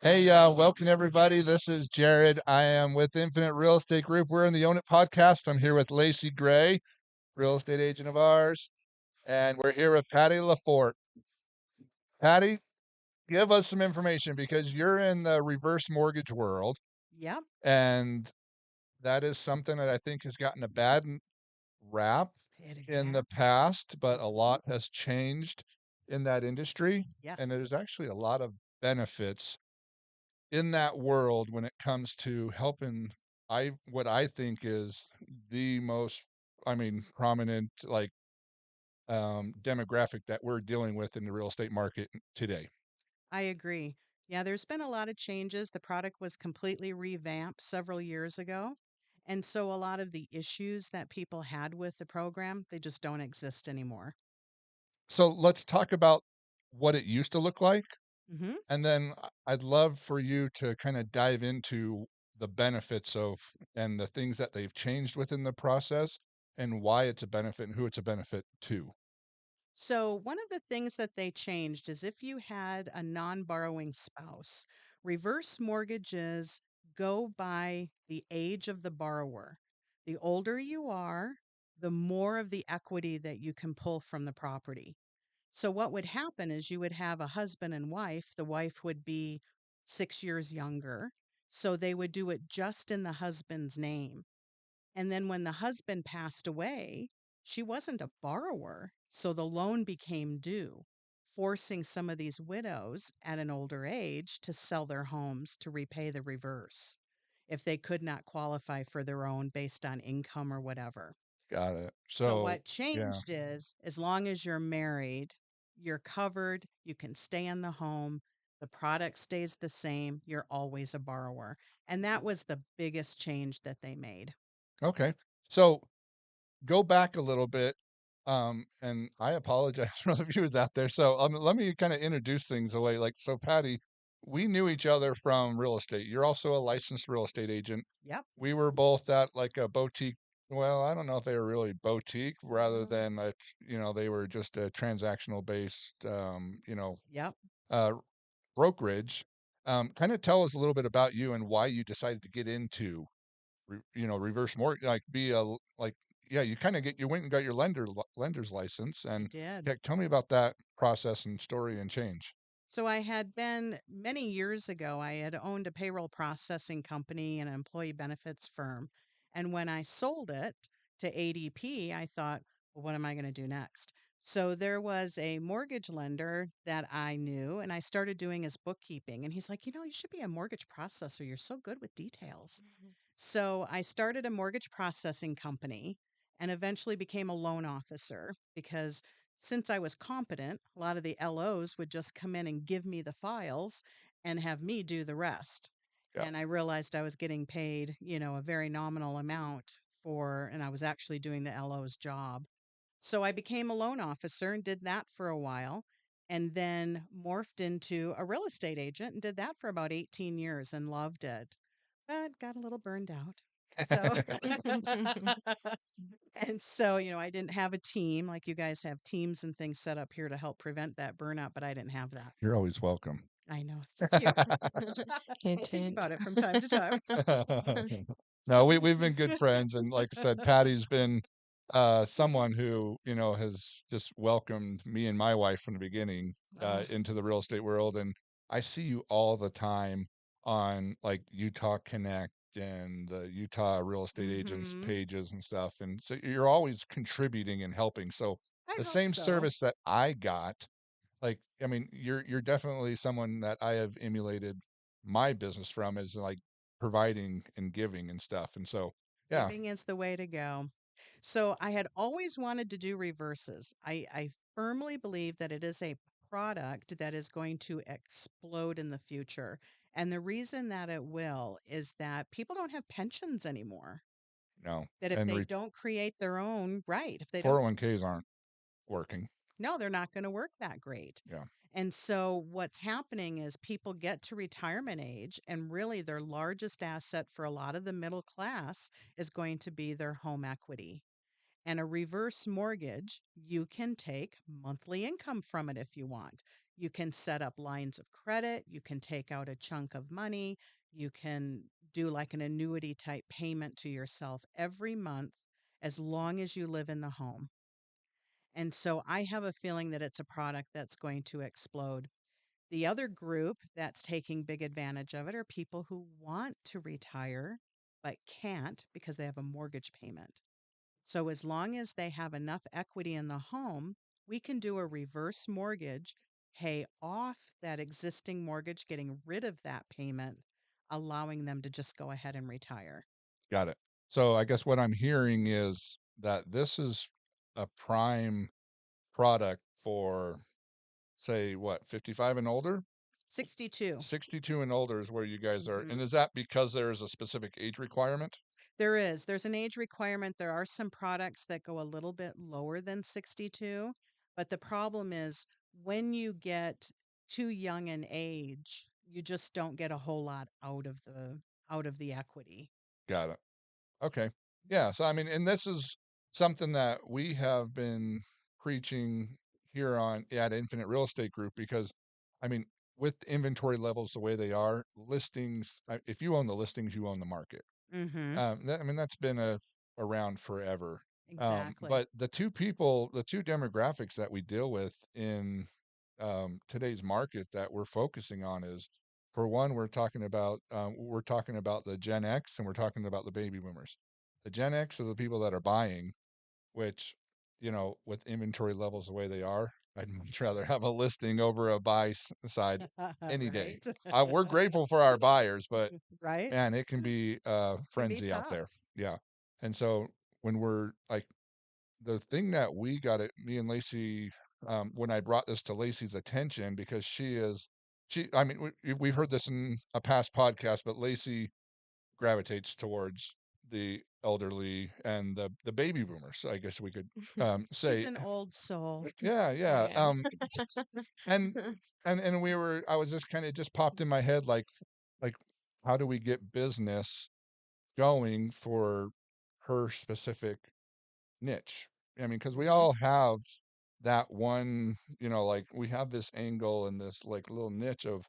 Hey, welcome everybody. This is Jared. I am with Infinite Real Estate Group. We're in the Own It podcast. I'm here with Lacey Gray, real estate agent of ours, and we're here with Patty Laforte. Patty, give us some information because you're in the reverse mortgage world, Yep, and that is something that I think has gotten a bad rap it in the has. past, but a Mhm. lot has changed in that industry, Yes, and there's actually a lot of benefits in that world when it comes to helping what I think is the most, prominent demographic that we're dealing with in the real estate market today. I agree. Yeah, there's been a lot of changes. The product was completely revamped several years ago. And so a lot of the issues that people had with the program, they just don't exist anymore. So let's talk about what it used to look like. hmm And then I'd love for you to kind of dive into the benefits of and the things that they've changed within the process and why it's a benefit and who it's a benefit to. So, one of the things that they changed is if you had a non borrowing spouse, reverse mortgages go by the age of the borrower. The older you are, the more of the equity that you can pull from the property. So, what would happen is you would have a husband and wife. The wife would be 6 years younger. So, they would do it just in the husband's name. And then when the husband passed away, she wasn't a borrower. So the loan became due, forcing some of these widows at an older age to sell their homes to repay the reverse if they could not qualify for their own based on income or whatever. Got it. So So, what yeah. changed is as long as you're married, you're covered, you can stay in the home, the product stays the same, you're always a borrower. And that was the biggest change that they made. Okay. So go back a little bit, and I apologize for the viewers out there. So, let me kind of introduce things away. So Patty, we knew each other from real estate. You're also a licensed real estate agent. Yep. We were both at like a boutique. Well, I don't know if they were really boutique, rather Mm, than like they were just a transactional based, yep. uh, brokerage. Kind of tell us a little bit about you and why you decided to get into reverse mortgage, like be a like yeah, you went and got your lender's license, I and did. yeah, tell me about that process and story and change. So I had been many years ago, I had owned a payroll processing company and an employee benefits firm. And when I sold it to ADP, I thought, well, what am I going to do next? So there was a mortgage lender that I knew, and I started doing his bookkeeping. And he's like, you should be a mortgage processor. You're so good with details. So I started a mortgage processing company and eventually became a loan officer because since I was competent, a lot of the LOs would just come in and give me the files and have me do the rest. Yeah. And I realized I was getting paid, a very nominal amount and I was actually doing the LO's job. So I became a loan officer and did that for a while and then morphed into a real estate agent and did that for about 18 years and loved it, but got a little burned out. So, and so, I didn't have a team like you guys have teams and things set up here to help prevent that burnout, but I didn't have that. You're always welcome. I know. Thank you. I'll Hint, think hint. about it from time to time. No, So, we've been good friends, and like I said, Patty's been someone who has just welcomed me and my wife from the beginning oh, into the real estate world, and I see you all the time on like Utah Connect and the Utah real estate agents mm-hmm. pages and stuff, and so you're always contributing and helping. So I the hope same so. service that I got, like, I mean, you're definitely someone that I have emulated my business from, is like providing and giving and stuff. And so, yeah, Giving is the way to go. So I had always wanted to do reverses. I firmly believe that it is a product that is going to explode in the future. And the reason that it will is that people don't have pensions anymore. no, That if and they don't create their own, right, if they don't, 401ks aren't working. no, they're not going to work that great. Yeah, And so what's happening is people get to retirement age, and really their largest asset for a lot of the middle class is going to be their home equity. And a reverse mortgage, you can take monthly income from it if you want. You can set up lines of credit, you can take out a chunk of money, you can do like an annuity type payment to yourself every month as long as you live in the home. And so I have a feeling that it's a product that's going to explode. The other group that's taking big advantage of it are people who want to retire but can't because they have a mortgage payment. So, as long as they have enough equity in the home, we can do a reverse mortgage, pay off that existing mortgage, getting rid of that payment, allowing them to just go ahead and retire. Got it. So I guess what I'm hearing is that this is a prime product for, say, what, 55 and older? 62. 62 and older is where you guys are. And Mhm. is that because there is a specific age requirement? There is. There's an age requirement. There are some products that go a little bit lower than 62, but the problem is when you get too young in age, you just don't get a whole lot out of the equity. Got it. Okay. Yeah. So, I mean, and this is something that we have been preaching here on at Infinite Real Estate Group because, I mean, with inventory levels the way they are, listings, if you own the listings, you own the market. Mhm. I mean, that's been around forever. Exactly. But the two demographics that we deal with in today's market that we're focusing on is, for one, we're talking about the Gen X and we're talking about the baby boomers. The Gen X are the people that are buying, which, with inventory levels the way they are, I'd much rather have a listing over a side any day. Right. We're grateful for our buyers, but Right? man, it can be Can be frenzy out tough. there. Yeah. And so when we're like the thing that we got it, me and Lacey, when I brought this to Lacey's attention, because I mean, we've heard this in a past podcast, but Lacey gravitates towards the elderly and the baby boomers, I guess we could She's say. an old soul. Yeah, I yeah. am. And I was just kind of just popped in my head like how do we get business going for her specific niche? I mean, because we Mhm. all have that one, like we have this angle and this like little niche of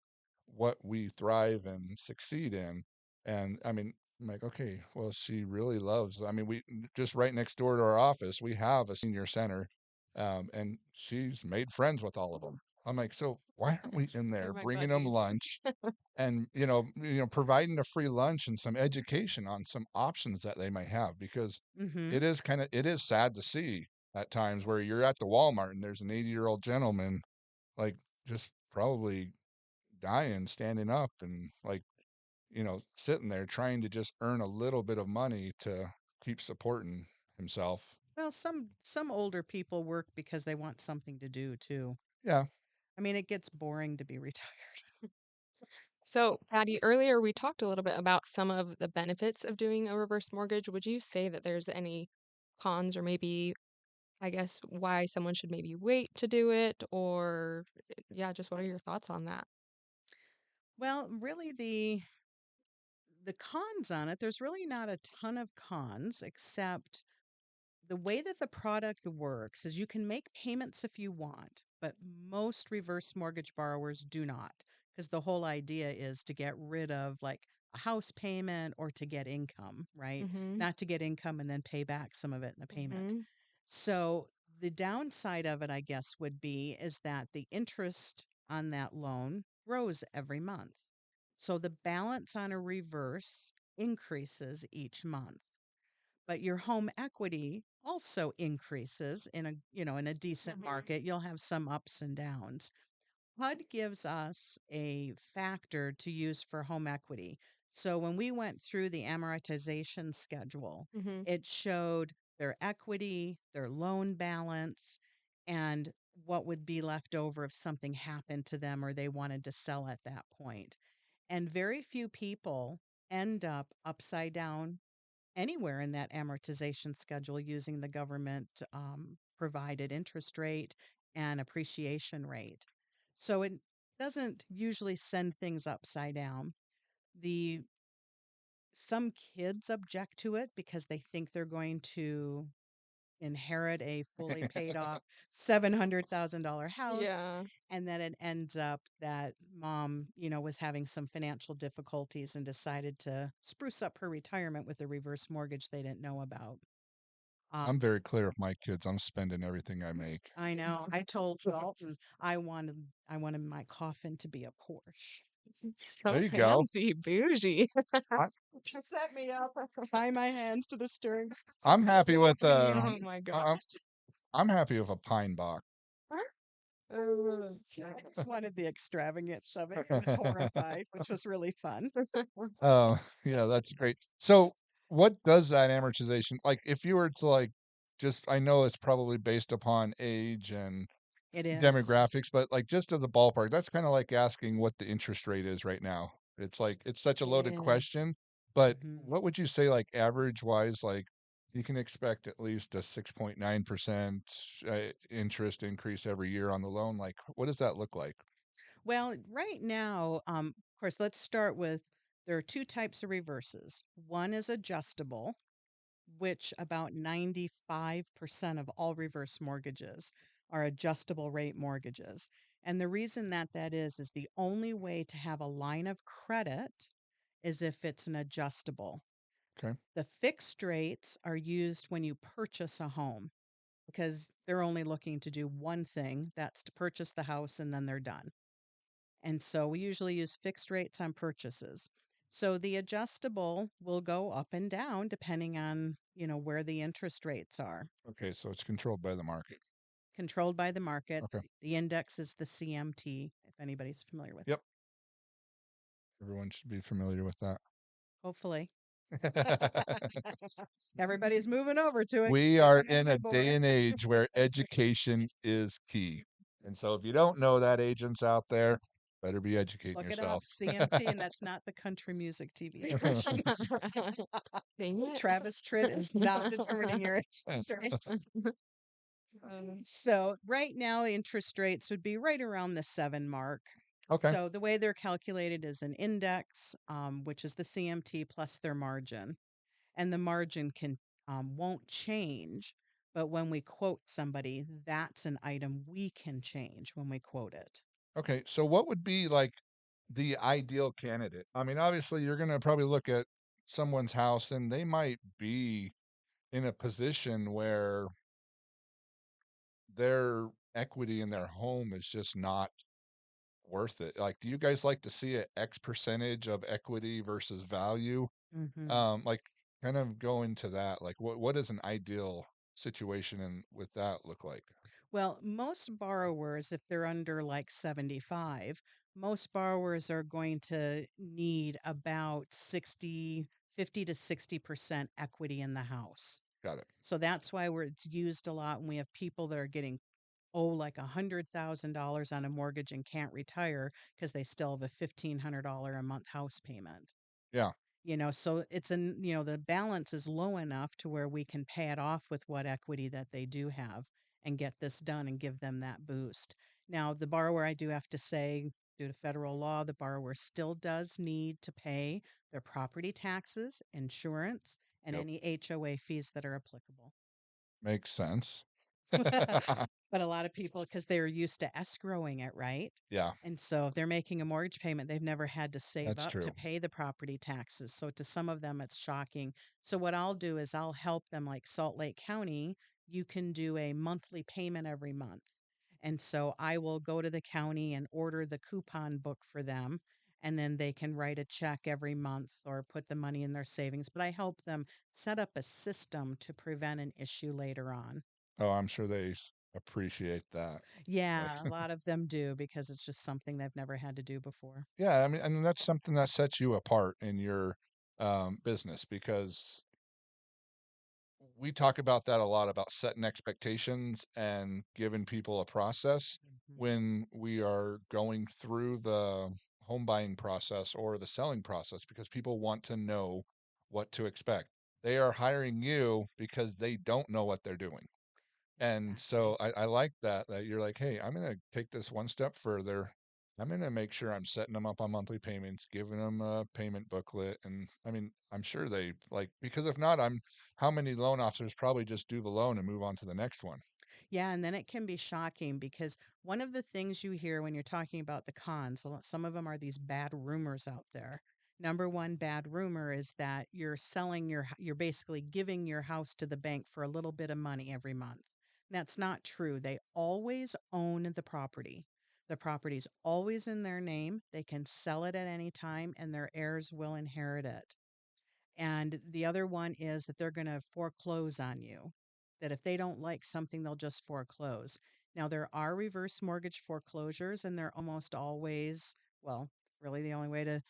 what we thrive and succeed in. And I mean, I'm like, okay, well, she really loves, I mean, we just right next door to our office, we have a senior center, and she's made friends with all of them. I'm like, so why aren't we in They're there my bringing them buddies. lunch and providing a free lunch and some education on some options that they might have, because Mhm. it is sad to see at times where you're at the Walmart and there's an 80-year-old gentleman like just probably dying standing up and like sitting there trying to just earn a little bit of money to keep supporting himself. Well, some older people work because they want something to do too. Yeah. I mean, it gets boring to be retired. So, Patty, earlier we talked a little bit about some of the benefits of doing a reverse mortgage. Would you say that there's any cons or maybe, I guess, why someone should maybe wait to do it? Or, yeah, just what are your thoughts on that? Well, really the cons on it, there's really not a ton of cons except the way that the product works is you can make payments if you want, but most reverse mortgage borrowers do not because the whole idea is to get rid of like a house payment or to get income, right? Mm-hmm. Not to get income and then pay back some of it in a payment. Mm-hmm. So the downside of it, I guess, would be is that the interest on that loan grows every month. So the balance on a reverse increases each month, but your home equity also increases in a in a decent market. You'll have some ups and downs. HUD gives us a factor to use for home equity. So when we went through the amortization schedule, Mm-hmm. it showed their equity, their loan balance, and what would be left over if something happened to them or they wanted to sell at that point. And very few people end up upside down anywhere in that amortization schedule using the government provided interest rate and appreciation rate. So it doesn't usually send things upside down. The Some kids object to it because they think they're going to inherit a fully paid off $700,000 house. Yeah. And then it ends up that mom, was having some financial difficulties and decided to spruce up her retirement with a reverse mortgage they didn't know about. I'm Um, very clear with my kids. I'm spending everything I make. I know. I told Dalton I wanted my coffin to be a Porsche. There So you go. fancy, bougie. I, To set me up, tie my hands to the steering. I'm happy with Oh my I'm, gosh. I'm happy with a pine box. Oh, that's I just wanted the extravagance of it. I was horrified, which was really fun. Oh, yeah, that's great. So, what does that amortization like if you were to like just I know it's probably based upon age and It is. demographics, but like just as a ballpark, that's kind of like asking what the interest rate is right now. It's like it's such a It loaded is. question, but Mhm. what would you say like average wise like you can expect at least a 6.9% interest increase every year on the loan. Like, what does that look like? Well, right now, of course, let's start with there are two types of reverses. One is adjustable, which about 95% of all reverse mortgages are adjustable rate mortgages. And the reason that that is the only way to have a line of credit is if it's an adjustable. Okay. The fixed rates are used when you purchase a home because they're only looking to do one thing, that's to purchase the house and then they're done. And so we usually use fixed rates on purchases. So the adjustable will go up and down depending on, where the interest rates are. Okay, so it's controlled by the market. Controlled by the market. Okay. The index is the CMT, if anybody's familiar with Yep. it. Everyone should be familiar with that. Hopefully. Everybody's moving over to it. We Get are the in memory a day board. and age where education is key. And so if you don't know that, agents out there, better be educating Look it up, yourself. CMT, and that's not the country music TV station. Dang it. Travis Tritt is not determining your interest rate. So right now, interest rates would be right around the 7 mark. Okay. So the way they're calculated is an index, which is the CMT plus their margin, and the margin can won't change. But when we quote somebody, that's an item we can change when we quote it. Okay. So what would be like the ideal candidate? I mean, obviously you're going to probably look at someone's house and they might be in a position where their equity in their home is just not worth it. Like, do you guys like to see a X percentage of equity versus value? Hmm. Like kind of go into that. Like what does an ideal situation and with that look like? Well, most borrowers, if they're under like 75, most borrowers are going to need about 50 to 60% equity in the house. Got it. So that's why it's used a lot when we have people that are getting, like $100,000 on a mortgage and can't retire because they still have a $1,500 a month house payment. Yeah. So the balance is low enough to where we can pay it off with what equity that they do have and get this done and give them that boost. Now, the borrower, I do have to say, due to federal law, the borrower still does need to pay their property taxes, insurance, and Yep. any HOA fees that are applicable. Makes sense. But a lot of people, because they're used to escrowing it, right? Yeah, And so if they're making a mortgage payment, they've never had to save that's up to true. pay the property taxes. So to some of them, it's shocking. So what I'll do is I'll help them, like Salt Lake County, you can do a monthly payment every month. And so I will go to the county and order the coupon book for them. And then they can write a check every month or put the money in their savings. But I help them set up a system to prevent an issue later on. Oh, I'm sure they appreciate that. Like, Yeah, a lot of them do because it's just something they've never had to do before. yeah, I mean, that's something that sets you apart in your business because we talk about that a lot about setting expectations and giving people a process Mhm. when we are going through the home buying process or the selling process because people want to know what to expect. They are hiring you because they don't know what they're doing. And Exactly. so I like that you're like, hey, I'm gonna take this one step further. I'm gonna make sure I'm setting them up on monthly payments, giving them a payment booklet, and I mean, I'm sure they like because if not, how many loan officers probably just do the loan and move on to the next one. Yeah, and then it can be shocking because one of the things you hear when you're talking about the cons, some of them are these bad rumors out there. Number one bad rumor is that you're basically giving your house to the bank for a little bit of money every month. That's not true. They always own the property. The property's always in their name. They can sell it at any time and their heirs will inherit it. And the other one is that they're going to foreclose on you, that if they don't like something, they'll just foreclose. Now, there are reverse mortgage foreclosures, and they're almost always, well, really the only way to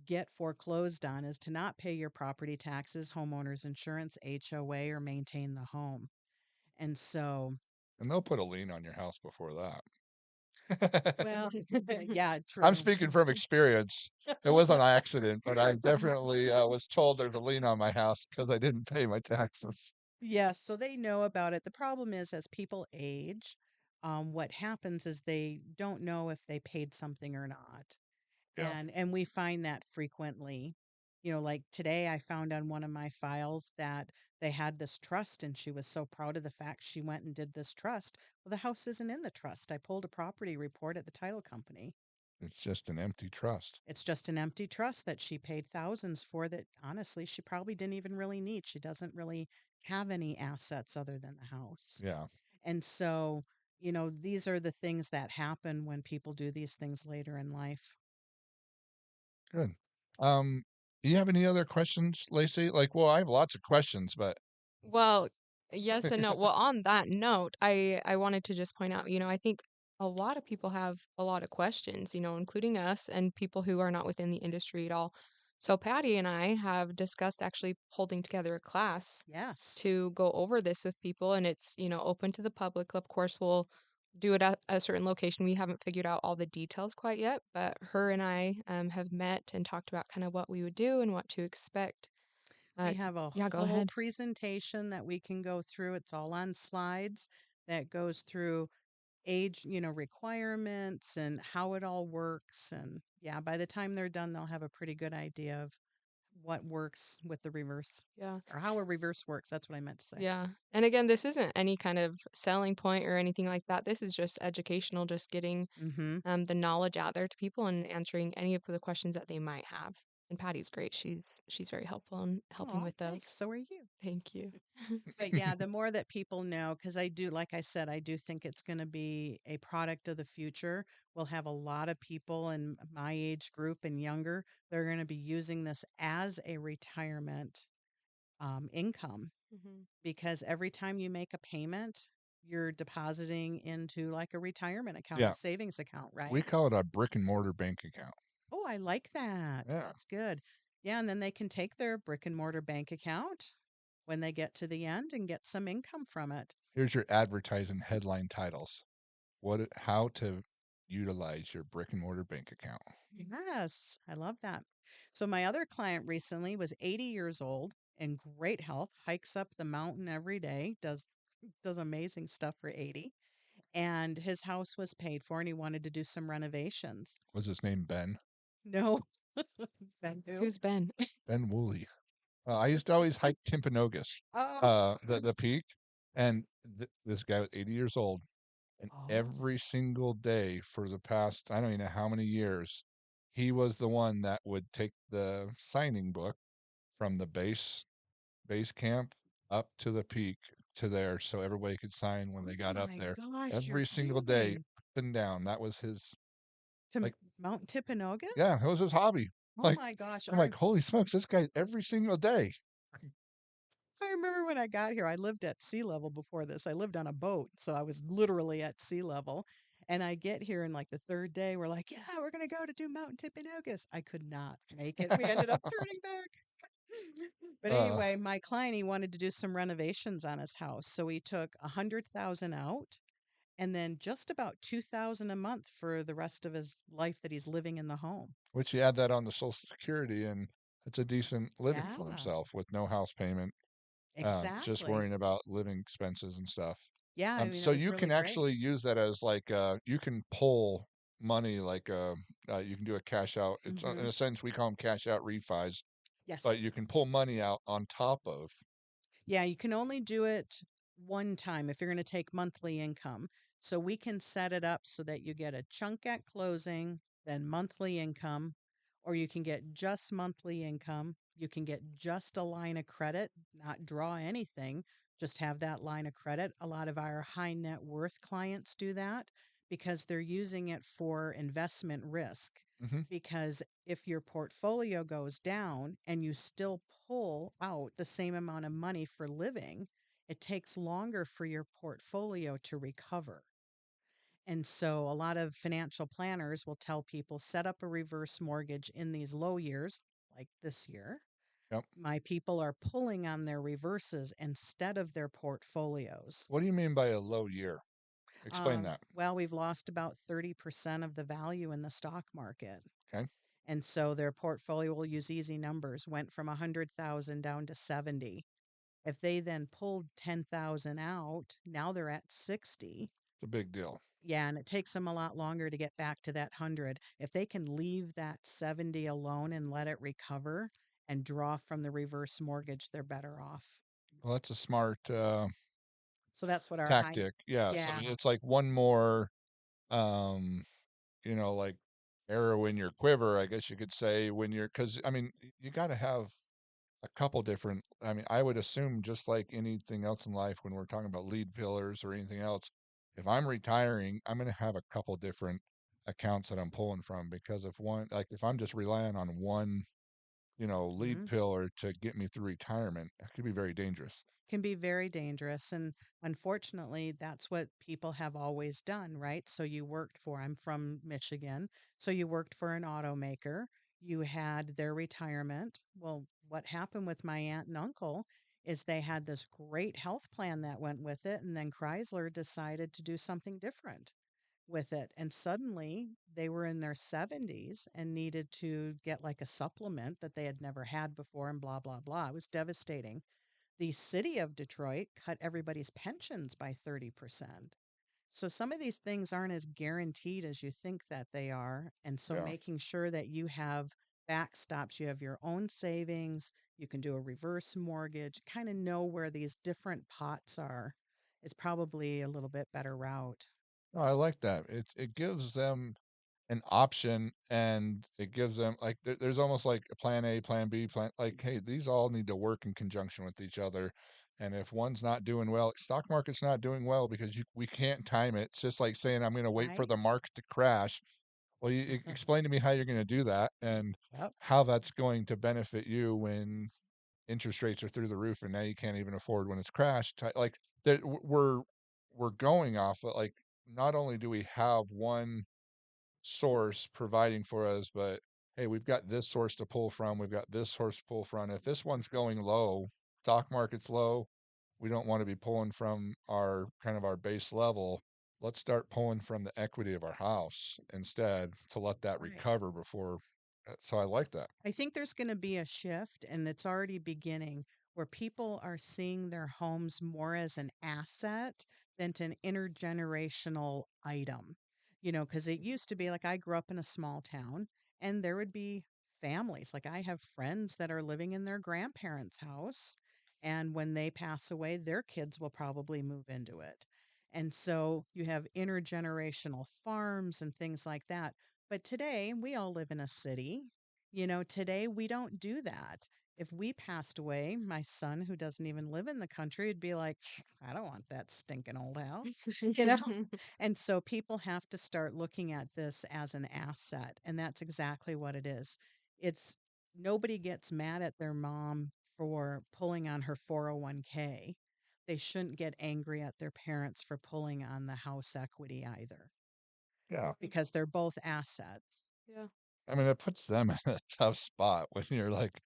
get foreclosed on is to not pay your property taxes, homeowners insurance, HOA, or maintain the home. And so, And they'll put a lien on your house before that. well, yeah, I'm true. speaking from experience. It was an accident, but I definitely was told there's a lien on my house because I didn't pay my taxes. Yes, so they know about it. The problem is, as people age, what happens is they don't know if they paid something or not, Yeah. and we find that frequently. You know, like today, I found on one of my files that they had this trust, and she was so proud of the fact she went and did this trust. Well, the house isn't in the trust. I pulled a property report at the title company. It's just an empty trust. It's just an empty trust that she paid thousands for that honestly she probably didn't even really need. She doesn't really have any assets other than the house. Yeah. And so, these are the things that happen when people do these things later in life. Good. Do you have any other questions, Lacey? Like, well, I have lots of questions, but Well, yes and no. Well, on that note, I wanted to just point out, I think a lot of people have a lot of questions, including us and people who are not within the industry at all. So Patty and I have discussed actually holding together a class Yes. to go over this with people, and it's, open to the public. Of course, we'll do it at a certain location. We haven't figured out all the details quite yet, but her and I have met and talked about kind of what we would do and what to expect. We Uh, have a yeah, go whole ahead. presentation that we can go through. It's all on slides that goes through age, requirements and how it all works. And yeah, by the time they're done, they'll have a pretty good idea of what works with the reverse Yeah. or how a reverse works. That's what I meant to say. Yeah. And again, this isn't any kind of selling point or anything like that. This is just educational, just getting Mm-hmm. the knowledge out there to people and answering any of the questions that they might have. And Patty's great. She's very helpful in helping Oh, with thanks. those. So are you. Thank you. But yeah, the more that people know, because I do, like I said, I do think it's going to be a product of the future. We'll have a lot of people in my age group and younger. They're going to be using this as a retirement income Hmm. because every time you make a payment, you're depositing into like a retirement account, a yeah, savings account, we right? call it a brick and mortar bank account. Oh, I like that. Yeah. That's good. Yeah, and then they can take their brick and mortar bank account when they get to the end and get some income from it. Here's your advertising headline titles. How to utilize your brick and mortar bank account. Yes, I love that. So my other client recently was 80 years old in great health, hikes up the mountain every day, does amazing stuff for 80, and his house was paid for and he wanted to do some renovations. Was his name Ben? No, Ben who? Who's Ben? Ben Woolley. I used to always hike Timpanogos, Oh, the peak, and this guy was 80 years old, and oh, every single day for the past I don't even know how many years, he was the one that would take the signing book from the base camp up to the peak to there, so everybody could sign when oh they got up my there gosh, you're every single day, kidding. up and down. That was his To like, Mount yeah, Timpanogos? it was his hobby. Oh Like my gosh, I'm like, holy smokes, this guy every single day. I remember when I got here, I lived at sea level before this. I lived on a boat, so I was literally at sea level. And I get here, and like the third day, we're like, "Yeah, we're gonna go to do Mountain Timpanogos." I could not make it. We ended up turning back. But uh, anyway, my client he wanted to do some renovations on his house, so he took 100,000 out, and then just about 2,000 a month for the rest of his life that he's living in the home. which you add that on the Social Security, and it's a decent living for Yeah, himself with no house payment, just exactly. worrying about living expenses and stuff. Yeah, I mean So it was you really can actually great. use that as like you can pull. money like you can do a cash out. It's in Hmm. a sense we call them cash out refis, but Yes. you can pull money out on top of. Yeah, you can only do it one time if you're going to take monthly income. So we can set it up so that you get a chunk at closing, then monthly income, or you can get just monthly income. You can get just a line of credit, not draw anything, just have that line of credit. A lot of our high net worth clients do that because they're using it for investment risk. Hmm. Because if your portfolio goes down and you still pull out the same amount of money for living, it takes longer for your portfolio to recover. And so a lot of financial planners will tell people set up a reverse mortgage in these low years, like this year. Yep. My people are pulling on their reverses instead of their portfolios. What do you mean by a low year? Explain that. Well, we've lost about 30% of the value in the stock market. Okay. And so their portfolio will use easy numbers, went from 100,000 down to 70. If they then pulled 10,000 out, now they're at 60. It's a big deal. Yeah, and it takes them a lot longer to get back to that 100. If they can leave that 70 alone and let it recover and draw from the reverse mortgage, they're better off. Well, that's a smart So that's what our high, tactic. Yeah. So yeah, it's like one more, um, like arrow in your quiver, I guess you could say, when you're, because I mean, you got to have a couple different. I mean, I would assume just like anything else in life, when we're talking about lead pillars or anything else, if I'm retiring, I'm going to have a couple different accounts that I'm pulling from because if one, like if I'm just relying on one, lead mhm, pillar to get me through retirement, that could be very dangerous. can be very dangerous. And unfortunately, that's what people have always done, right? So you worked for, I'm from Michigan. So you worked for an automaker, you had their retirement. Well, what happened with my aunt and uncle is they had this great health plan that went with it. And then Chrysler decided to do something different with it. And suddenly they were in their 70s and needed to get like a supplement that they had never had before and blah, blah, blah. It was devastating. The city of Detroit cut everybody's pensions by 30%. So some of these things aren't as guaranteed as you think that they are. And so Yeah. making sure that you have backstops, you have your own savings, you can do a reverse mortgage, kind of know where these different pots are is probably a little bit better route. No, I like that. It gives them an option and it gives them like there's almost like a plan A, plan B, plan like, hey, these all need to work in conjunction with each other. And if one's not doing well, stock market's not doing well because we can't time it. It's just like saying I'm going to wait for the Right? market to crash. Well, you explain to me how you're going to do that and Yep. how that's going to benefit you when interest rates are through the roof and now you can't even afford when it's crashed. Like that we're going off of like not only do we have one source providing for us, but hey, we've got this source to pull from, we've got this source to pull from. If this one's going low, stock market's low, we don't want to be pulling from our kind of our base level. Let's start pulling from the equity of our house instead to let that Right. recover before. So I like that. I think there's going to be a shift, and it's already beginning, where people are seeing their homes more as an asset than an intergenerational item. Because it used to be like I grew up in a small town, and there would be families. Like I have friends that are living in their grandparents' house, and when they pass away, their kids will probably move into it. And so you have intergenerational farms and things like that. But today, we all live in a city. Today we don't do that. If we passed away, my son, who doesn't even live in the country, would be like, I don't want that stinking old house, you know? And so people have to start looking at this as an asset. And that's exactly what it is. It's nobody gets mad at their mom for pulling on her 401k. They shouldn't get angry at their parents for pulling on the house equity either, Yeah. because they're both assets. Yeah. I mean, it puts them in a tough spot when you're like,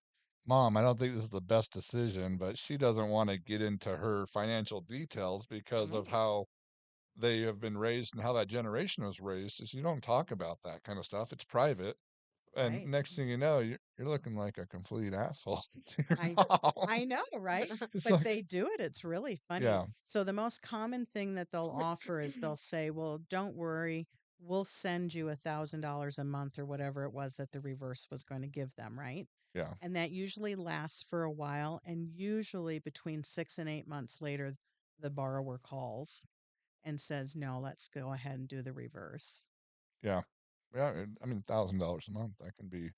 Mom, I don't think this is the best decision, but she doesn't want to get into her financial details because of Mhm. how they have been raised and how that generation was raised is you don't talk about that kind of stuff. It's private. And Right. next thing you know, you're looking like a complete asshole to your I mom. I know, right? It's But like, they do it. It's really funny. yeah, So the most common thing that they'll offer is they'll say, "Well, don't worry. we'll send you $1,000 a month or whatever it was that the reverse was going to give them, right? Yeah. And that usually lasts for a while. And usually between 6 and 8 months later, the borrower calls and says, no, let's go ahead and do the reverse. Yeah. Yeah. I mean, $1,000 a month, that can be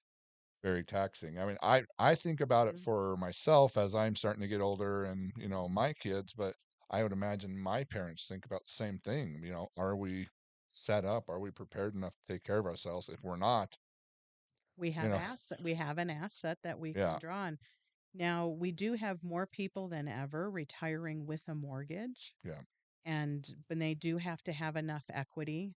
very taxing. I mean, I think about it Mhm. for myself as I'm starting to get older and, my kids, but I would imagine my parents think about the same thing. Are we set up? Are we prepared enough to take care of ourselves? If we're not, you know, We have an asset that we can yeah, draw on. Now, we do have more people than ever retiring with a mortgage, yeah, and but they do have to have enough equity.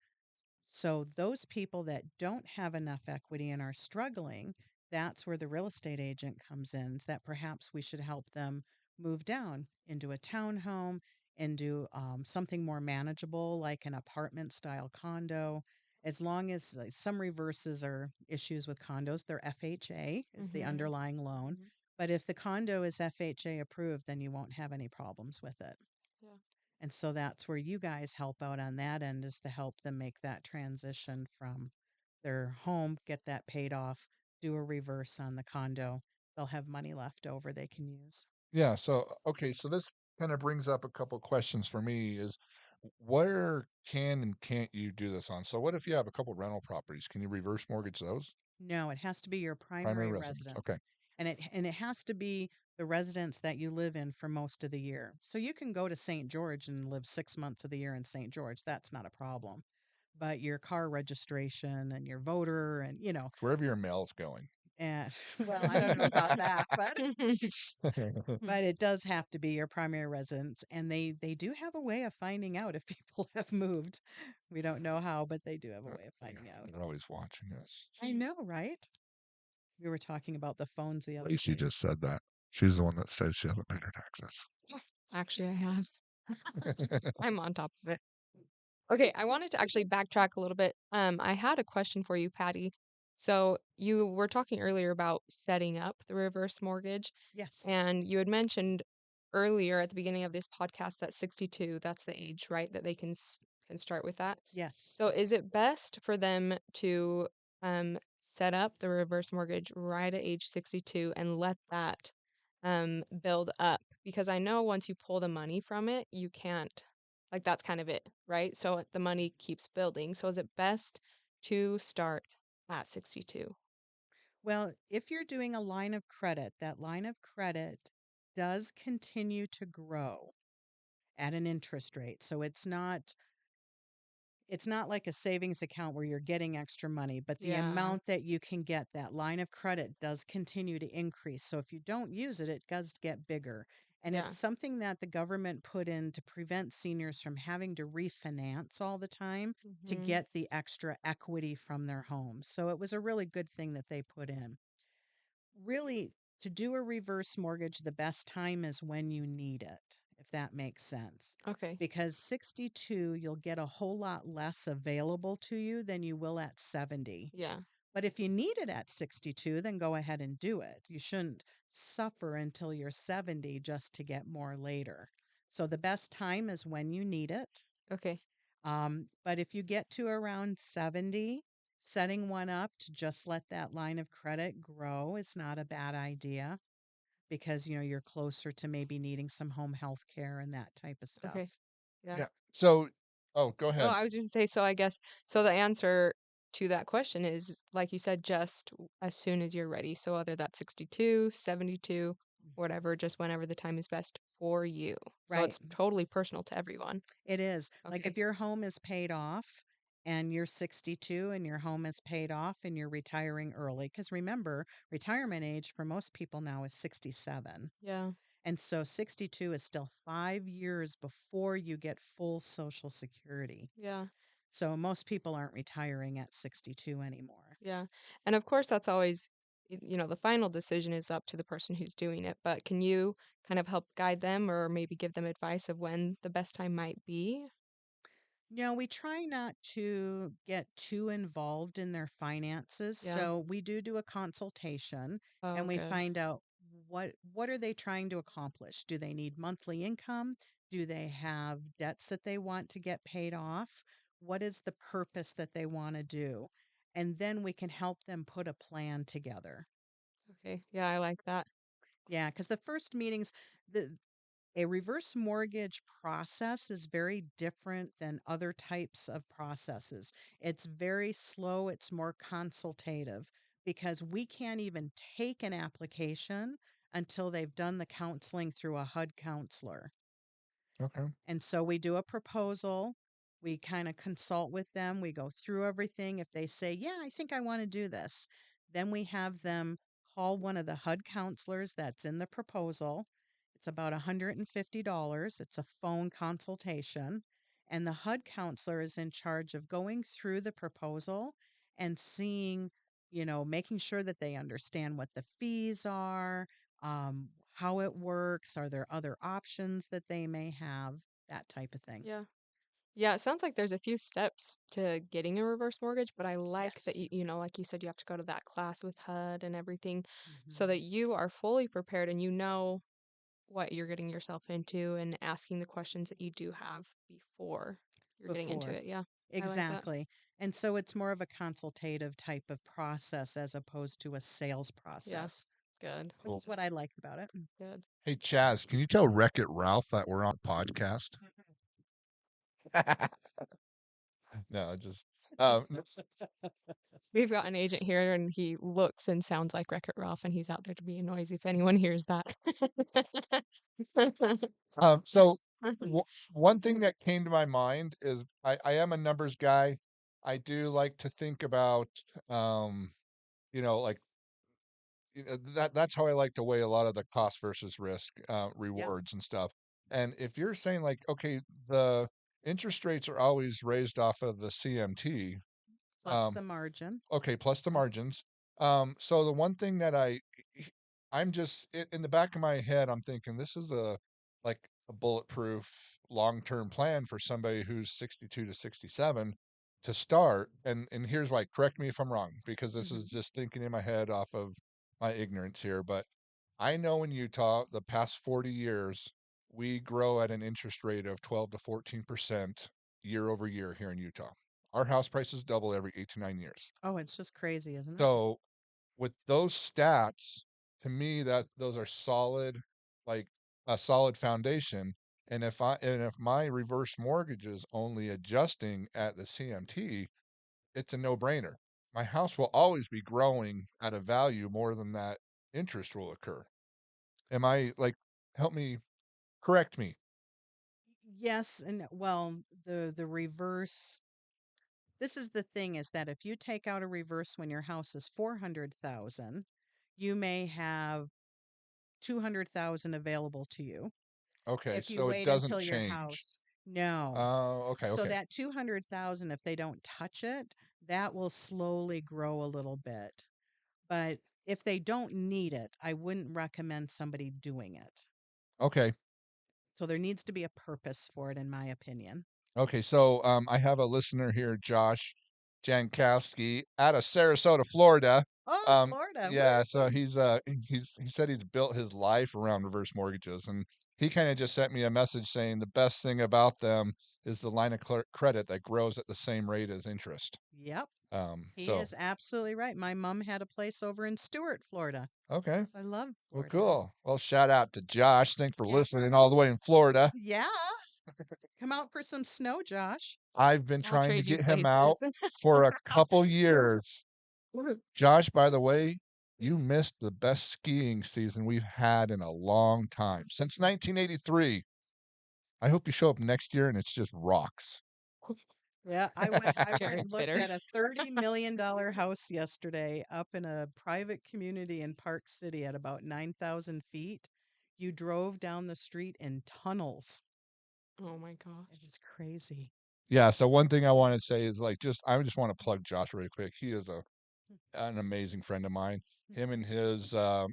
So those people that don't have enough equity and are struggling, that's where the real estate agent comes in, is that perhaps we should help them move down into a townhome, into something more manageable like an apartment style condo. As long as some reverses are issues with condos, they're FHA is the Mhm. underlying loan. Mhm. But if the condo is FHA approved, then you won't have any problems with it. Yeah. And so that's where you guys help out on that end, is to help them make that transition from their home, get that paid off, do a reverse on the condo. They'll have money left over they can use. yeah. So, okay, so this kind of brings up a couple questions for me is where can and can't you do this on? So what if you have a couple rental properties? Can you reverse mortgage those? No, it has to be your Primary primary residence. Okay. residence. And it has to be the residence that you live in for most of the year. So you can go to St. George and live 6 months of the year in St. George. That's not a problem. But your car registration and your voter and It's wherever your mail's going. and well, I don't know about that, but it does have to be your primary residence, and they do have a way of finding out if people have moved. We don't know how, but they do have a way of Yeah, finding out. they're always watching us. I know, right? We were talking about the phones the other Lacey day. just said that. She's the one that says she hasn't paid her taxes. Actually, I have. I'm on top of it. Okay, I wanted to actually backtrack a little bit. I had a question for you, Patty. So you were talking earlier about setting up the reverse mortgage, Yes, and you had mentioned earlier at the beginning of this podcast that 62, that's the age, right, that they can start with that. yes. So is it best for them to set up the reverse mortgage right at age 62 and let that build up? Because I know once you pull the money from it, you can't, like, that's kind of it, right? So the money keeps building. So is it best to start at 62? Well, if you're doing a line of credit, that line of credit does continue to grow at an interest rate. So it's not like a savings account where you're getting extra money, but the Yeah. amount that you can get, that line of credit does continue to increase. So if you don't use it, it does get bigger. And Yeah. it's something that the government put in to prevent seniors from having to refinance all the time to Mm-hmm. get the extra equity from their homes. So it was a really good thing that they put in. Really, to do a reverse mortgage, the best time is when you need it, if that makes sense. Okay. Because 62, you'll get a whole lot less available to you than you will at 70. Yeah. But if you need it at 62, then go ahead and do it. You shouldn't suffer until you're 70 just to get more later. So the best time is when you need it. Okay. But if you get to around 70, setting one up to just let that line of credit grow is not a bad idea, because you're closer to maybe needing some home health care and that type of stuff. Okay. Yeah. Yeah. So, oh, go Oh, ahead. I was going to say, so I guess, so the answer to that question is, like you said, just as soon as you're ready. So whether that's 62, 72, whatever, just whenever the time is best for you. So Right. it's totally personal to everyone. It is. Like if Okay. your home is paid off and you're 62 and your home is paid off and you're retiring early, because remember, retirement age for most people now is 67. Yeah. And so 62 is still 5 years before you get full Social Security. Yeah. So most people aren't retiring at 62 anymore. Yeah. And of course, that's always, the final decision is up to the person who's doing it. But can you kind of help guide them or maybe give them advice of when the best time might be? No, we try not to get too involved in their finances. Yeah. So we do a consultation Oh, and we good. find out what are they trying to accomplish? Do they need monthly income? Do they have debts that they want to get paid off? what is the purpose that they want to do, and then we can help them put a plan together. Okay. Yeah, I like that. Yeah, because the first meetings, the a reverse mortgage process is very different than other types of processes. It's very slow, it's more consultative because we can't even take an application until they've done the counseling through a HUD counselor. Okay. And so we do a proposal. We kind of consult with them. We go through everything. If they say, yeah, I think I want to do this, then we have them call one of the HUD counselors that's in the proposal. It's about $150. It's a phone consultation. And the HUD counselor is in charge of going through the proposal and seeing, making sure that they understand what the fees are, how it works. Are there other options that they may have? That type of thing. Yeah. Yeah, it sounds like there's a few steps to getting a reverse mortgage, but I like that Yes. like you said, you have to go to that class with HUD and everything so Mhm. that you are fully prepared and you know what you're getting yourself into and asking the questions that you do have before you're getting into Before. it. Yeah, I like that. Exactly. And so it's more of a consultative type of process as opposed to a sales Yeah, process, good, which Cool. is what I like about it. good. Hey, Chaz, can you tell Wreck-It Ralph that we're on a podcast? No, just um, We've got an agent here and he looks and sounds like Wreck-It Ralph and he's out there to be a noise if anyone hears that. so w one thing that came to my mind is I am a numbers guy. I do like to think about, um, like that's how I like to weigh a lot of the cost versus risk, Yep. rewards and stuff. And if you're saying like, okay, the interest rates are always raised off of the CMT, Plus um, the margin. okay, plus the Mhm. margins. So the one thing that I'm just in the back of my head, I'm thinking this is like a bulletproof long-term plan for somebody who's 62 to 67 to start. And here's why, correct me if I'm wrong, because this is Mhm. just thinking in my head off of my ignorance here, but I know in Utah, the past 40 years, we grow at an interest rate of 12 to 14% year over year here in Utah. Our house prices double every 8 to 9 years. Oh, it's just crazy, isn't it? So with those stats, to me, that those are solid, like a solid foundation. And if my reverse mortgage is only adjusting at the CMT, it's a no-brainer. My house will always be growing at a value more than that interest will occur. Am I like, help me, correct me? Yes, and well, the reverse. This is the thing is that if you take out a reverse when your house is 400,000, you may have 200,000 available to you. Okay, If you so it wait doesn't until your change. house, no. Oh, okay, So okay. that 200,000, if they don't touch it, that will slowly grow a little bit. But if they don't need it, I wouldn't recommend somebody doing it. Okay. So there needs to be a purpose for it, in my opinion. Okay, so I have a listener here, Josh Jankowski, out of Sarasota, Florida. Oh, Um, Florida. yeah, so Woo! he said he's built his life around reverse mortgages, and he kind of just sent me a message saying the best thing about them is the line of credit that grows at the same rate as interest. Yep. He So is absolutely right. My mom had a place over in Stewart, Florida. okay, So I love well, Florida. cool. Well, shout out to Josh. Thanks for Yeah. listening all the way in Florida. Yeah. Come out for some snow, Josh. I've been I'll trying to trade you get him out places. for a couple years. Josh, by the way, you missed the best skiing season we've had in a long time, since 1983. I hope you show up next year and it's just rocks. Yeah, I went and Jared's looked bitter. at a $30 million house yesterday up in a private community in Park City at about 9,000 feet. You drove down the street in tunnels. Oh my It gosh. was crazy. Yeah, so one thing I want to say is like just I just want to plug Josh really quick. He is an amazing friend of mine. Him and his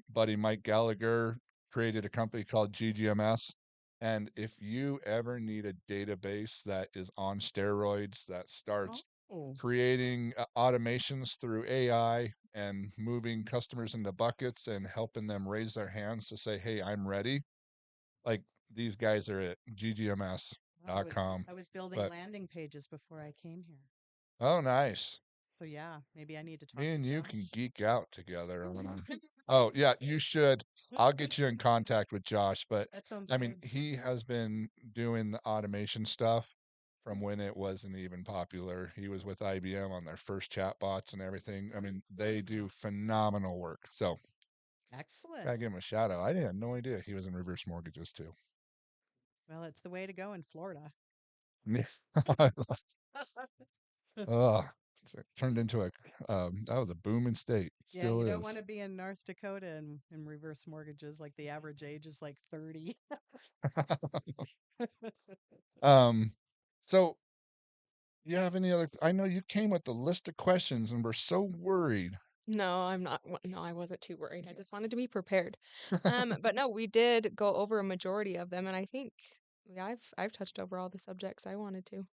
buddy Mike Gallagher created a company called GGMS. And if you ever need a database that is on steroids that starts Oh, creating automations through AI and moving customers into buckets and helping them raise their hands to say, "Hey, I'm ready." Like these guys are at GGMS. Oh, com. I was building But landing pages before I came here. oh, nice. So yeah, maybe I need to talk Me to and you can Josh. geek out together. Oh, yeah, you should. I'll get you in contact with Josh, but That sounds I mean, good. he has been doing the automation stuff from when it wasn't even popular. He was with IBM on their first chatbots and everything. I mean, they do phenomenal work. So, Excellent. gotta give him a shout out. I had no idea he was in reverse mortgages too. Well, it's the way to go in Florida. Oh, it turned into a that was a booming state. Yeah, Still you don't want is. to be in North Dakota in reverse mortgages. Like the average age is like 30. um, so you have any other? I know you came with the list of questions and we're so worried. No, I'm not. No, I wasn't too worried. I just wanted to be prepared. But no, we did go over a majority of them, and I think yeah, I've touched over all the subjects I wanted to.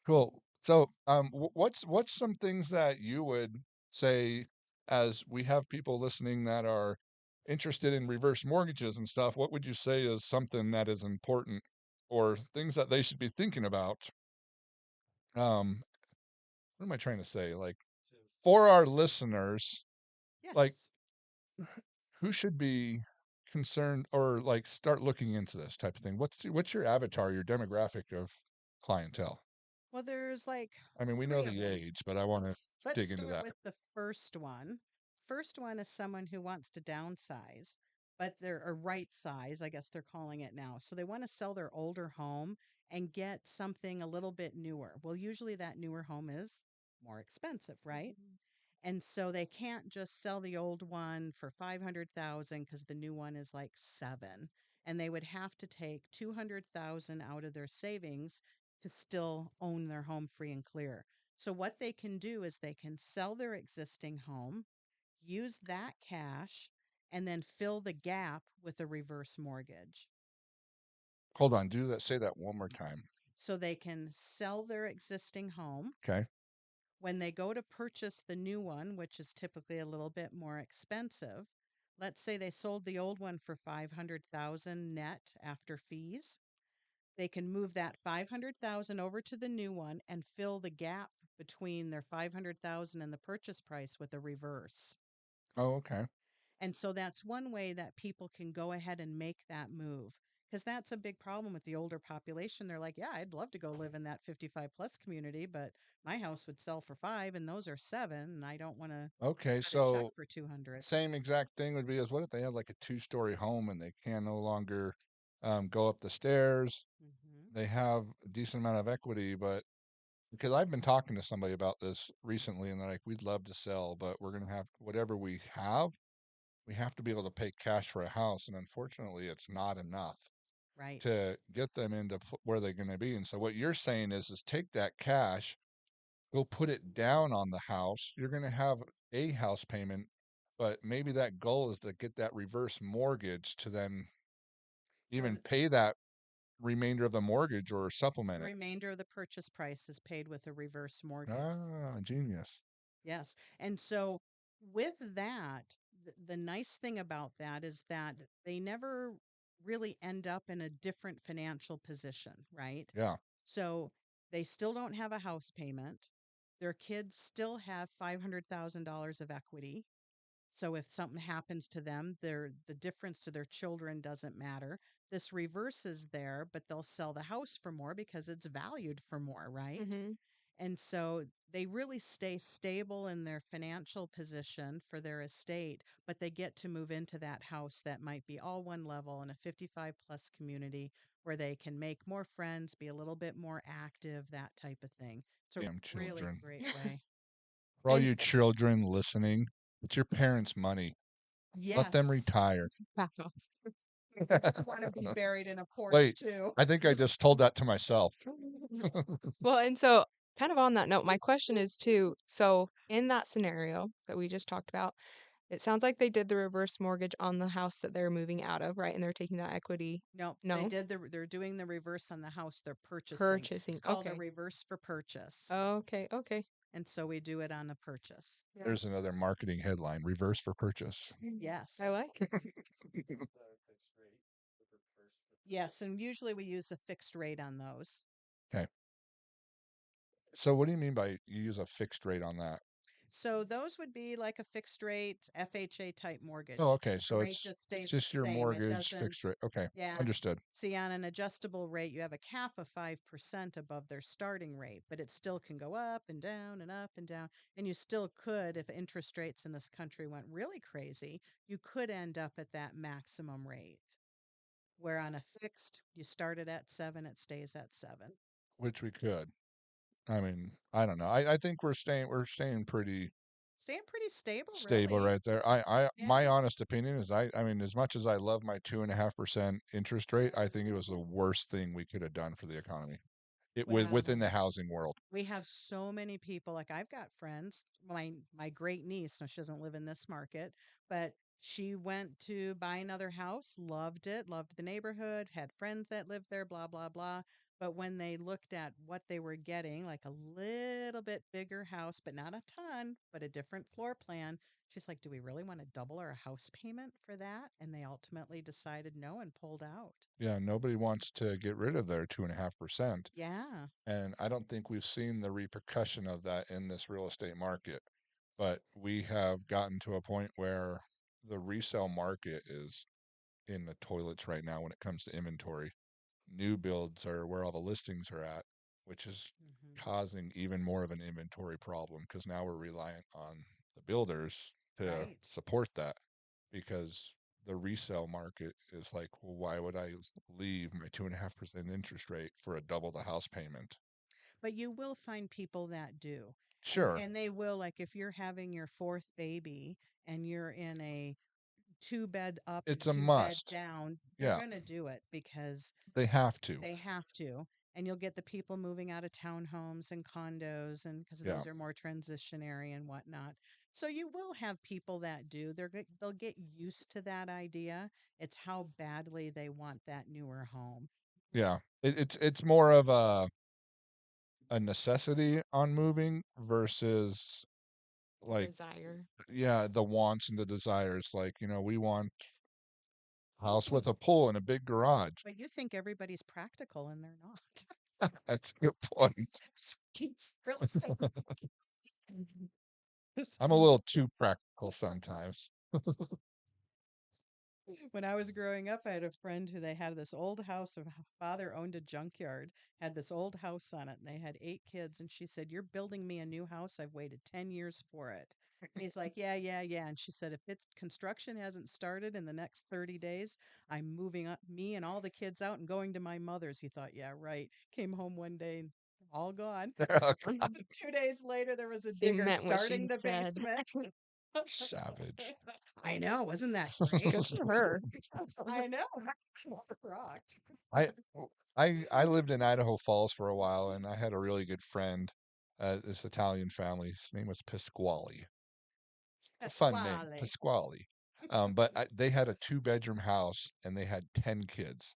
Cool. So, what's some things that you would say as we have people listening that are interested in reverse mortgages and stuff? What would you say is something that is important or things that they should be thinking about? Um, what am I trying to say? Like for our listeners, like Yes. who should be concerned or like start looking into this type of thing? What's your avatar, your demographic of clientele? Well, there's like I mean, we know three of the them. age, but I want to Let's dig into start that. with the first one. First one is someone who wants to downsize, but they're a right size, I guess they're calling it now. So they want to sell their older home and get something a little bit newer. Well, usually that newer home is more expensive, right? And so they can't just sell the old one for 500,000 because the new one is like 7. And they would have to take 200,000 out of their savings to still own their home free and clear. So what they can do is they can sell their existing home, use that cash, and then fill the gap with a reverse mortgage. Hold on, do that. Say that one more time. So they can sell their existing home. Okay. When they go to purchase the new one, which is typically a little bit more expensive, let's say they sold the old one for 500,000 net after fees, they can move that 500,000 over to the new one and fill the gap between their 500,000 and the purchase price with a reverse. Oh, okay. And so that's one way that people can go ahead and make that move. Because that's a big problem with the older population. They're like, yeah, I'd love to go live in that 55 plus community, but my house would sell for 5 and those are 7. And I don't want to Okay. cut a check So for 200. same exact thing would be as what if they have like a two-story home and they can no longer go up the stairs? Hmm. They have a decent amount of equity, but because I've been talking to somebody about this recently and they're like, we'd love to sell, but we're going to have whatever we have to be able to pay cash for a house. And unfortunately, it's not enough Right. to get them into where they're going to be. And so what you're saying is take that cash, go put it down on the house. You're going to have a house payment, but maybe that goal is to get that reverse mortgage to then Well, even pay that remainder of the mortgage or the supplement it. remainder of the purchase price is paid with a reverse mortgage. Ah, genius. Yes. And so with that, the nice thing about that is that they never really end up in a different financial position, right? Yeah. So they still don't have a house payment. Their kids still have $500,000 of equity. So if something happens to them, the difference to their children doesn't matter. This reverse is there, but they'll sell the house for more because it's valued for more, right? Mm-hmm. And so they really stay stable in their financial position for their estate, but they get to move into that house that might be all one level in a 55 plus community where they can make more friends, be a little bit more active, that type of thing. It's a Damn really children. great way. For all And you children listening, it's your parents' money. Let them Yes. retire. back off. Want to be buried in a Porsche Wait, too. I think I just told that to myself. Well, and so kind of on that note, my question is too, so in that scenario that we just talked about, it sounds like they did the reverse mortgage on the house that they're moving out of, right? And they're taking that equity. No, No, they're doing the reverse on the house they're purchasing. purchasing. It's called a Okay. reverse for purchase. Okay. Okay. And so we do it on a purchase. Yeah. There's another marketing headline, reverse for purchase. I Yes. like it. Yes, and usually we use a fixed rate on those. Okay. So what do you mean by you use a fixed rate on that? So those would be like a fixed rate FHA type Oh, mortgage. okay. The So rate it's just stays the just your same. It mortgage fixed doesn't, rate. Okay. yes. Understood. See, on an adjustable rate, you have a cap of 5% above their starting rate, but it still can go up and down and up and down. And you still could, if interest rates in this country went really crazy, you could end up at that maximum rate. Where on a fixed, you started at 7, it stays at 7. Which we could. I mean, I don't know. I think we're staying pretty Staying pretty stable, stable really. right there. Yeah. My honest opinion is I mean, as much as I love my 2.5% interest rate, I think it was the worst thing we could have done for the economy. It within Well, the housing world. we have so many people. Like I've got friends. My great niece. Now she doesn't live in this market, but she went to buy another house. Loved it. Loved the neighborhood. Had friends that lived there. Blah blah blah. But when they looked at what they were getting, like a little bit bigger house, but not a ton, but a different floor plan, she's like, "Do we really want to double our house payment for that?" And they ultimately decided no and pulled out. Yeah, nobody wants to get rid of their 2.5%. Yeah. And I don't think we've seen the repercussion of that in this real estate market. But we have gotten to a point where the resale market is in the toilets right now when it comes to inventory. New builds are where all the listings are at, which is Hmm. causing even more of an inventory problem because now we're reliant on the builders to Right. support that because the resale market is like, well, why would I leave my 2.5% interest rate for a double the house payment? But you will find people that do. Sure, And they will, like if you're having your fourth baby and you're in a two bed up and it's a two bed must. down, they're Yeah, going to do it because they have to. they have to. And you'll get the people moving out of townhomes and condos, and because Yeah, those are more transitionary and whatnot. So you will have people that do. They'll get used to that idea. It's how badly they want that newer home. yeah. It's more of a necessity on moving versus like, Desire. yeah, the wants and the desires. Like, we want a You house with think, a pool and a big garage. but you think everybody's practical and they're not. That's a good point. Real estate. I'm a little too practical sometimes. When I was growing up, I had a friend who they had this old house. Her father owned a junkyard, had this old house on it, and they had 8 kids. And she said, "You're building me a new house. I've waited 10 years for it." And he's like, "Yeah, yeah, yeah." And she said, "If its construction hasn't started in the next 30 days, I'm moving up me and all the kids out and going to my mother's." He thought, "Yeah, right." Came home one day and all gone. They're all 2 days later, there was a She digger meant what starting she the said. basement. savage. I know, wasn't that great? Good for her. I know. Rocked. I I lived in Idaho Falls for a while, and I had a really good friend, this Italian family. His name was Pasquale. It's a fun name, Pasquale. Pasquale. They had a two-bedroom house, and they had 10 kids.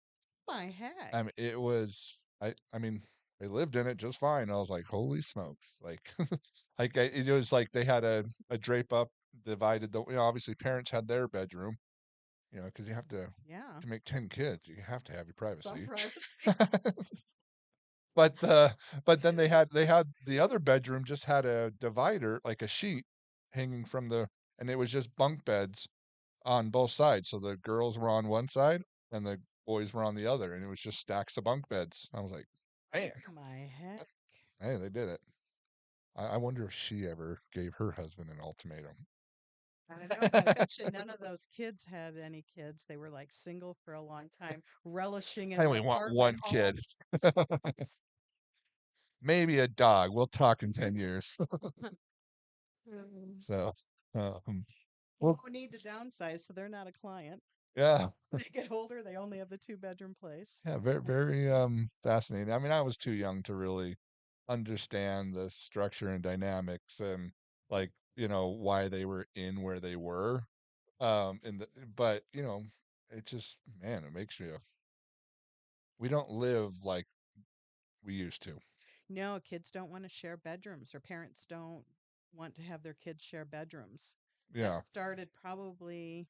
My heck. I mean, it was I mean, they lived in it just fine. I was like, holy smokes! Like, it was like they had a drape up divided. Obviously parents had their bedroom, because you have Yeah. to make 10 kids, you have to have your Some privacy. privacy. But then they had the other bedroom just had a divider, like a sheet hanging from and it was just bunk beds on both sides. So the girls were on one side and the boys were on the other, and it was just stacks of bunk beds. I was like, man, My heck. hey, they did it. I wonder if she ever gave her husband an ultimatum. I know. I bet you none of those kids had any kids. They were like single for a long time, relishing in I an only want apartment one home. kid, maybe a dog. We'll talk in 10 years. Mm. So, um, No well, need to downsize, so they're not a client. yeah. They get older, they only have the two-bedroom place. Yeah, very, very fascinating. I mean, I was too young to really understand the structure and dynamics and like, why they were in where they were. But it just, man, it makes you we don't live like we used to. No, kids don't want to share bedrooms, or parents don't want to have their kids share bedrooms. That Yeah. started probably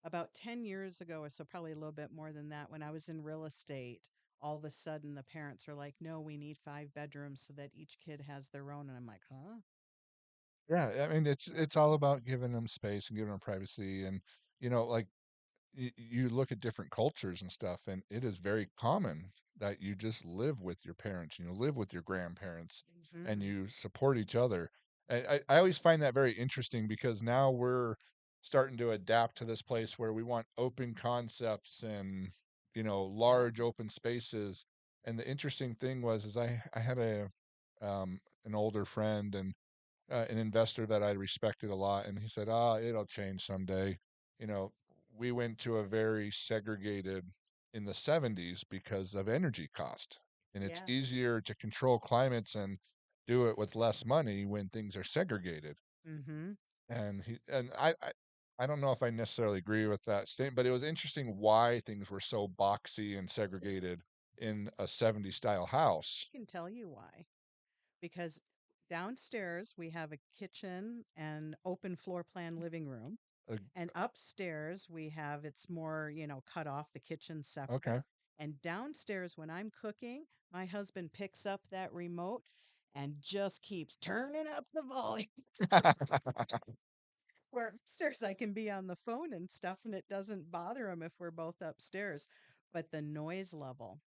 About 10 years ago, or so probably a little bit more than that, when I was in real estate, all of a sudden the parents are like, no, we need 5 bedrooms so that each kid has their own. And I'm like, huh? Yeah, I mean, it's all about giving them space and giving them privacy, and like you look at different cultures and stuff, and it is very common that you just live with your parents, live with your grandparents, and Hmm. you support each other. And I always find that very interesting because now we're starting to adapt to this place where we want open concepts and Yep. large open spaces. And the interesting thing was is I had an older friend and an investor that I respected a lot, and he said, "Ah, it'll change someday." You know, we went to a very segregated in the 70s because of energy cost, and it's Yes. easier to control climates and do it with less money when things are segregated. Hmm. And I don't know if I necessarily agree with that statement, but it was interesting why things were so boxy and segregated in a 70s style house. I can tell you why. Because downstairs we have a kitchen and open floor plan living room. Uh, And upstairs we have it's more, cut off the kitchen separate. okay. And downstairs when I'm cooking, my husband picks up that remote and just keeps turning up the volume. Where upstairs I can be on the phone and stuff and it doesn't bother him if we're both upstairs. But the noise level.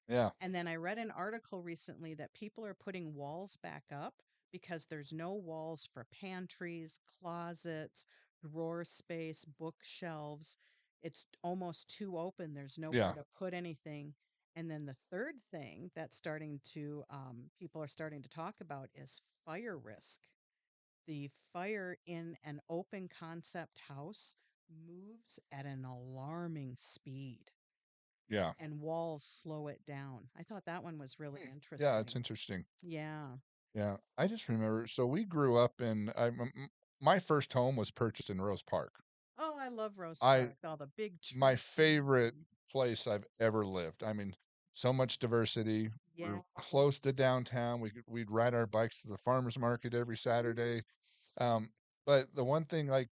Yeah, And then I read an article recently that people are putting walls back up because there's no walls for pantries, closets, drawer space, bookshelves. It's almost too open. There's nowhere yeah, to put anything. And then the third thing that's starting to, people are starting to talk about is fire risk. The fire in an open concept house moves at an alarming speed yeah. and walls slow it down. I thought that one was really Yeah, it's interesting. interesting. Yeah. Yeah, I just remember. So we grew up in. My first home was purchased in Rose Park. Oh, I love Rose I Park. All the big My trees favorite and place I've ever lived. I mean, so much diversity. We were close yes. to downtown. We'd ride our bikes to the farmers market every Saturday. Yes. Um, but the one thing, like,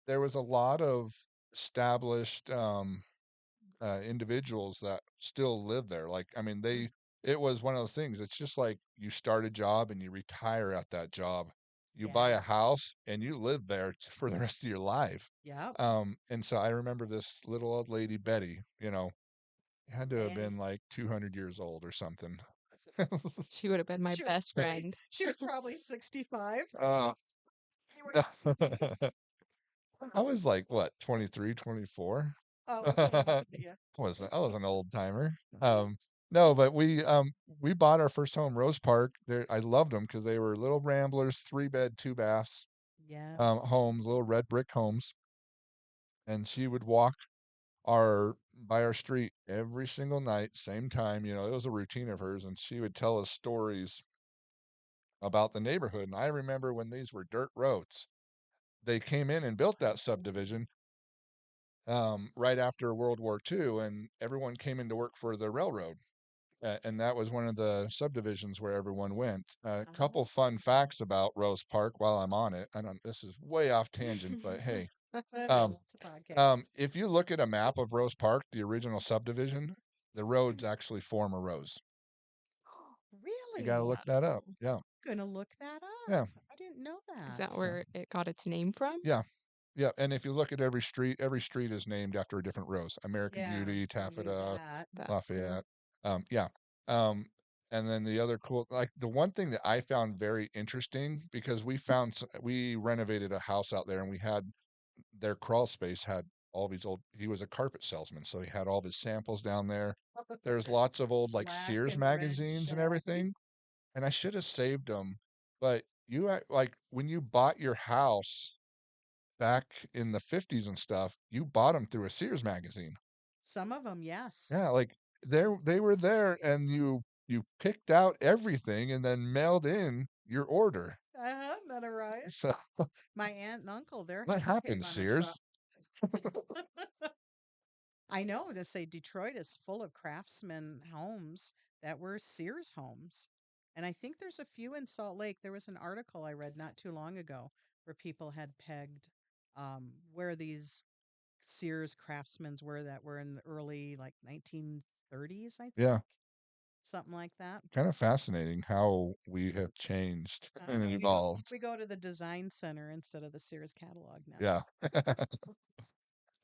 there was a lot of established individuals that still live there. Like, I mean, Mhm. it was one of those things. It's just like you start a job and you retire at that job. You buy a Yes. house and you live there for the rest of your life. Yep. And so I remember this little old lady, Betty, had to have been Man. like 200 years old or something. She would have been my She was best probably friend. she was probably 65. uh, You were no. asking me? I was like, what, 23, 24? Oh, okay. I Yeah. I was an old timer. No, but we bought our first home, Rose Park. There, I loved them because they were little ramblers, 3 bed, 2 baths, Yes. homes, little red brick homes. And she would walk our by our street every single night, same time. It was a routine of hers, and she would tell us stories about the neighborhood. And I remember when these were dirt roads. They came in and built that subdivision right after World War II, and everyone came in to work for the railroad. And that was one of the subdivisions where everyone went. A couple fun facts about Rose Park while I'm on it. I don't. This is way off tangent, but hey, um, Whatever. It's a podcast. if you look at a map of Rose Park, the original subdivision, the roads actually form a rose. You got to Really? look That's that up. cool. Yeah, Gonna look that yeah, up. I didn't know Is that. that yeah, where it got its name from? yeah. Yeah, and if you look at every street is named after a different rose. American Yeah, Beauty, I knew Taffeta, that. That's cool. Lafayette. Yeah. Um, and then the other cool, like the one thing that I found very interesting because we renovated a house out there and we had their crawl space had all these old. He was a carpet salesman, so he had all of his samples down there. There's lots of old like Black Sears and red magazines and shells. everything, and I should have saved them. But like when you bought your house back in the 50s and stuff, you bought them through a Sears magazine. Some of them, yes. Yeah, like they were there and you picked out everything and then mailed in your order. Uh-huh, that arrived. So My aunt and uncle, their what house came happened, on a truck. Sears? I know to say Detroit is full of craftsman homes that were Sears homes. And I think there's a few in Salt Lake. There was an article I read not too long ago where people had pegged where these Sears Craftsman's were that were in the early like 1930s, I Yeah. think, something like that. Kind of fascinating how we have changed I and know evolved. we go to the design center instead of the Sears catalog now. Yeah.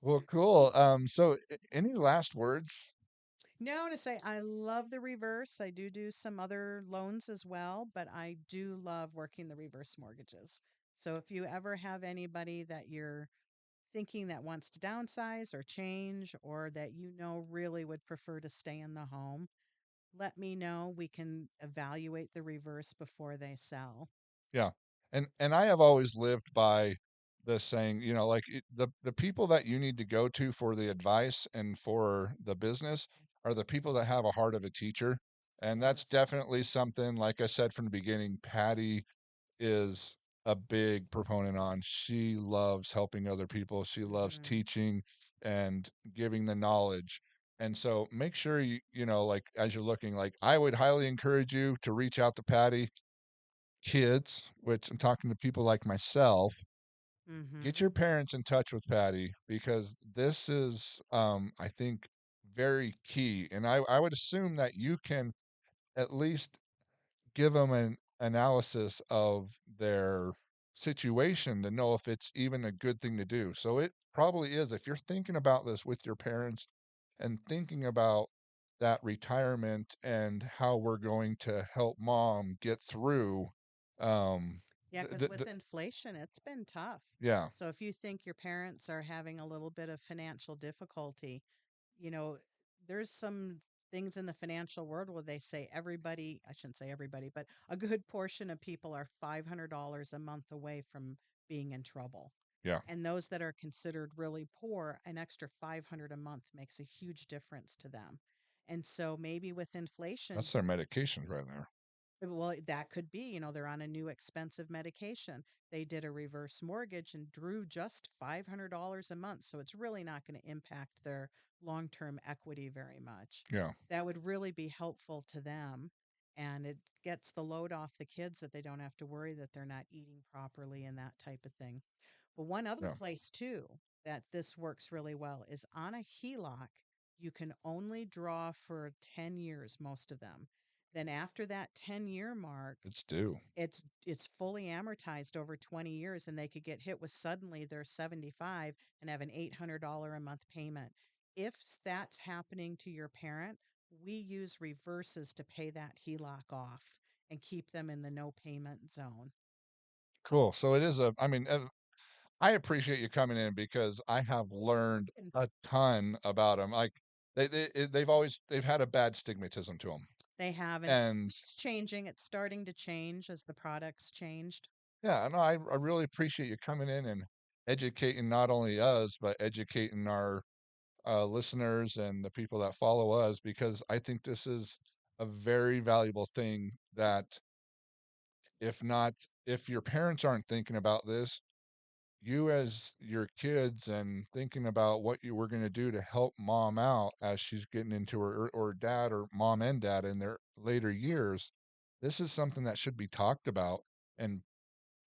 Well, cool. So any last words? No, to say I love the reverse. I do some other loans as well, but I do love working the reverse mortgages. So if you ever have anybody that you're thinking that wants to downsize or change, or that you know really would prefer to stay in the home, let me know. We can evaluate the reverse before they sell. Yeah. And I have always lived by the saying, like the people that you need to go to for the advice and for the business are the people that have a heart of a teacher. And that's Yes. definitely something, like I said from the beginning, Patty is a big proponent on. She loves helping other people. She loves Hmm. teaching and giving the knowledge. And so make sure like as you're looking, like I would highly encourage you to reach out to Patty. Kids, which I'm talking to people like myself, get Hmm. your parents in touch with Patty because this is, I think, very key. And I would assume that you can at least give them an analysis of their situation to know if it's even a good thing to do. So it probably is. If you're thinking about this with your parents and thinking about that retirement and how we're going to help mom get through, um, Yeah, because with inflation, it's been tough. yeah, So if you think your parents are having a little bit of financial difficulty, you know, there's some things in the financial world where they say everybody, I shouldn't say everybody, but a good portion of people are $500 a month away from being in trouble. yeah, And those that are considered really poor, an extra 500 a month makes a huge difference to them. And so maybe with inflation, that's their medications right there. well, that could be, they're on a new expensive medication. They did a reverse mortgage and drew just $500 a month. So it's really not going to impact their long term equity very much. Yeah, That would really be helpful to them. And it gets the load off the kids that they don't have to worry that they're not eating properly and that type of thing. But one other yeah, place, too, that this works really well is on a HELOC, you can only draw for 10 years, most of them. Then after that 10-year mark, it's due. it's fully amortized over 20 years, and they could get hit with suddenly they're 75 and have an $800 a month payment. If that's happening to your parent, we use reverses to pay that HELOC off and keep them in the no payment zone. Cool. So it is I mean, I appreciate you coming in because I have learned And a ton about them. Like they've had a bad stigmatism to them. they have, and And it's changing. It's starting to change as the products changed. yeah, no, I really appreciate you coming in and educating not only us, but educating our listeners and the people that follow us because I think this is a very valuable thing that if not, if your parents aren't thinking about this, you as your kids and thinking about what you were going to do to help mom out as she's getting into her or dad or mom and dad in their later years, this is something that should be talked about and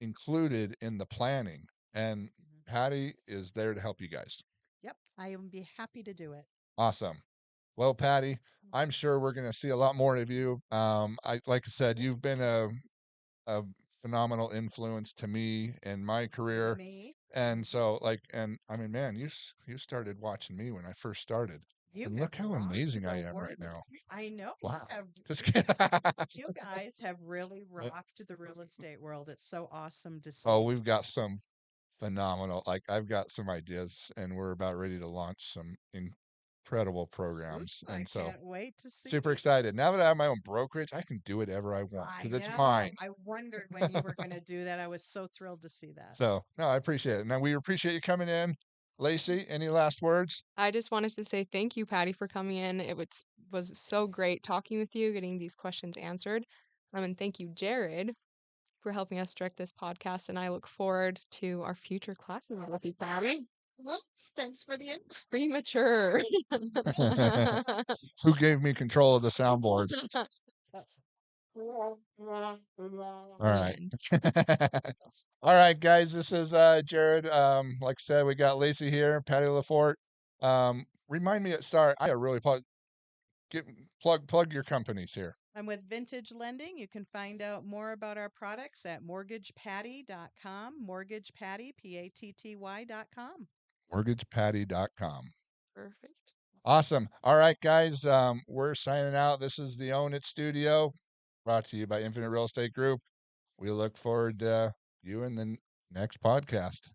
included in the planning. And Mhm. Patty is there to help you guys. Yep, I would be happy to do it. Awesome. Well, Patty, I'm sure we're going to see a lot more of you. Like I said, you've been a phenomenal influence to me in my To career. me, And mhm. so, like, and I mean, man, you started watching me when I first started, You and have look how rocked amazing the I am world. right now. I know you Wow. have. Just kidding. You guys have really rocked the real estate world. It's so awesome to Oh, see. we've got some phenomenal. Like, I've got some ideas, and we're about ready to launch some incredible Ooh, programs. I And so, can't wait to see super it. excited. Now that I have my own brokerage, I can do whatever I want I because it's know. mine. I wondered when you were going to do that. I was so thrilled to see that. So, no, I appreciate it. Now, we appreciate you coming in. Lacey, any last words? I just wanted to say thank you, Patty, for coming in. It was so great talking with you, getting these questions answered. And thank you, Jared, for helping us direct this podcast. And I look forward to our future classes with you, Patty. Whoops, thanks for the invite. Premature. Who gave me control of the soundboard? All The right. end. All right, guys. This is Jared. Like I said, we got Lacey here, Patty Laforte. Remind me at start. I really get plug your companies here. I'm with Vintage Lending. You can find out more about our products at mortgagepatty.com, mortgagepatty, Patty.com. Mortgagepatty.com. Perfect. Awesome. All right, guys. We're signing out. This is the Own It Studio, brought to you by Infinite Real Estate Group. We look forward to you in the next podcast.